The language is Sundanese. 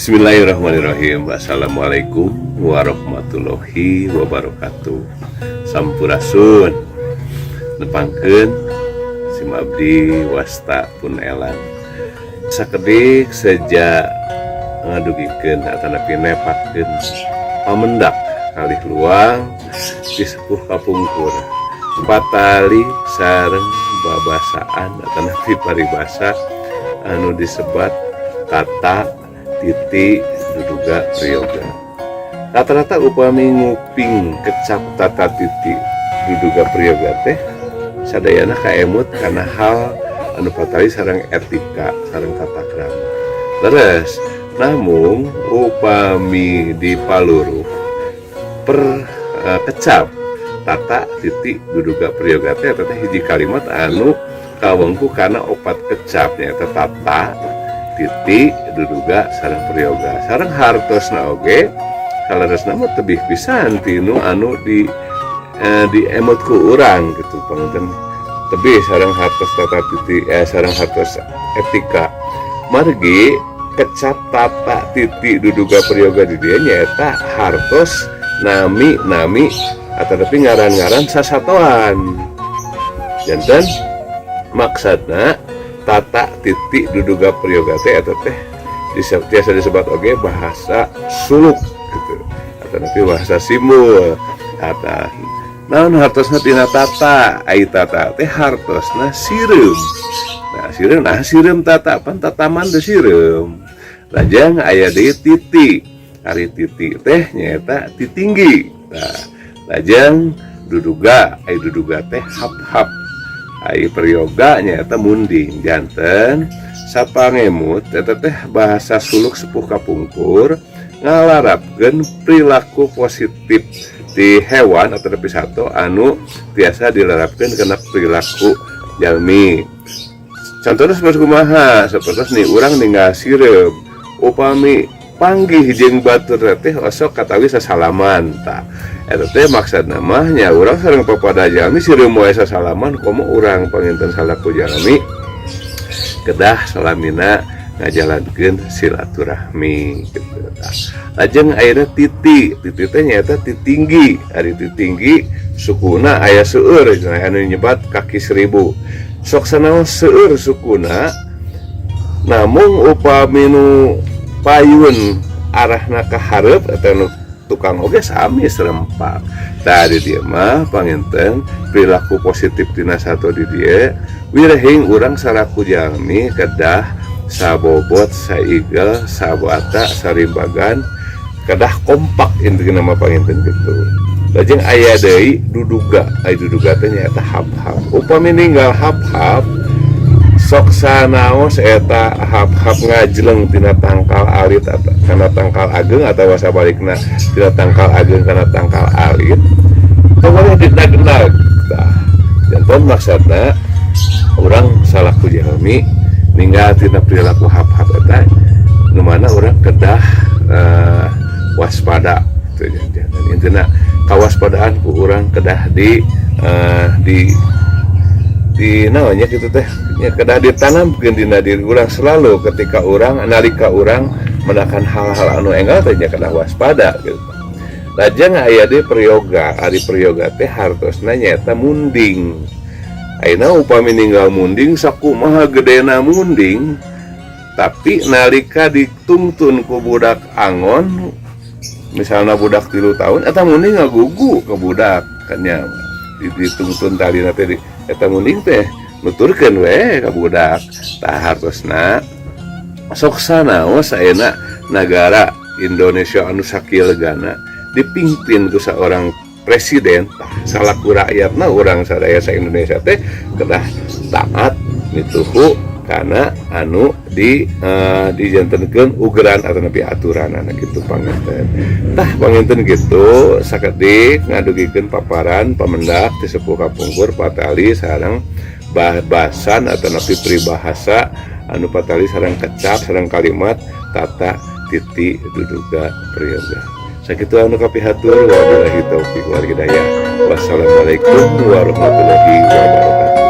Bismillahirrahmanirrahim. Assalamualaikum warahmatullahi wabarakatuh. Sampurasun nepangkeun sim abdi wasta pun elan sakedik sejak ngadugikeun atanapi nepakeun pamendak kalih luang di sepuh kapungkur patali sareng babasaan atanapi paribasa anu disebat tata titi duduga priyoga. Rata-rata upami nguping kecap tata titi duduga priyoga teh sadayana kaemut karena hal anu patali sareng etika sareng tata krama. Leres namun upami dipaluru per kecap tata titi duduga priyoga teh hiji kalimat anu kawengku karena opat kecapnya tata titi duduga sareng priyoga sareng hartosna oge kaleresna mah tebih pisan tinu anu di emot ku urang gitu panganten tebih sareng hartos tata titi sareng hartos etika margi kecap tata titi duduga priyoga di dieu nyaeta hartos nami atau tapi ngaran-ngaran sasatoan janten maksudna tata titik duduga priyoga teh atau teh biasa disebut oge bahasa suluk gitu atau nanti bahasa simul kata naon hartosna tina tata ai tata teh hartosna sireum sireum tata pan tataman teh sireum lajang aya deui titi ari titi teh nyaeta titinggi lajang duduga ai duduga teh hap-hap ai priyoga nyaeta munding janten sapangemut eta teh bahasa suluk sepuh kapungkur ngalarapkeun perilaku positif di hewan atau tapi satu anu biasa dilarapkeun kana perilaku jalmi. Contohna seperti kumaha sapertos nih urang ninggal sireum upami panggih jeung batur teh osok katawi sasalaman tah eta teh maksudna mah nya urang sareng papada jalmi sireum wae sasalaman komo urang panginten salaku jalmi kedah salamina ngajalankeun silaturahmi gitu tah lajeng ayeuna titi teh nyaeta titinggi ari titinggi sukuna aya seueur anu nyebat kaki 1000 sok sanaon seueur sukuna namun upami nu payun arahna ka hareup eta tukang oge sami serempak. Tadi dia mah panginten perilaku positif tina sato di dieu wirehing urang saraku jalmi kedah sabobot saigel sabata sarimbagan kedah kompak intina mah panginten kitu. Lajeng aya deui duduga teh nyaeta hap-hap. Upami ninggal hap-hap sok sanaos eta hap-hap ngajleng tina tangkal alit atau kana tangkal ageng atau sabalikna tina tangkal ageng kana tangkal alit pokoknya didag-dag tah janten maksudna urang salaku jalmi ninggal tina perilaku hap-hap eta nu mana urang kedah waspada teh janten intina kawaspadaan ku urang kedah di naonnya gitu teh ya kedah ditanamkeun dina diri urang selalu ketika urang nalika urang menakan hal-hal anu enggal teh nya kedah waspada gitu. Lajeng aya deui priyoga, ari priyoga teh hartosna nyaeta munding. Ayeuna upami ninggal munding sakumaha gedena munding tapi nalika ditungtun ku budak angon misalna budak 3 tahun eta munding ngagugu ke budak kan nya ditungtun talina teh eta munding teh nuturkeun we ka budak tah hartosna sok sanaos ayeuna nagara Indonesia anu sakieu legana dipimpin ku saorang presiden tah salaku rakyatna urang sadaya sa Indonesia teh kedah taat mituhu kana anu dijantenkeun ugeran atau nabi aturanana kitu panginten tah panginten kitu sakedik ngadugikeun paparan pamendak ti sepuh kapungkur patali sareng bahasan atau nabi peribahasa anu patali sareng kecap sareng kalimat tata titi duduga priyoga sakitu anu kapihatur wabillahi taufiq wal hidayah wassalamualaikum warahmatullahi wabarakatuh.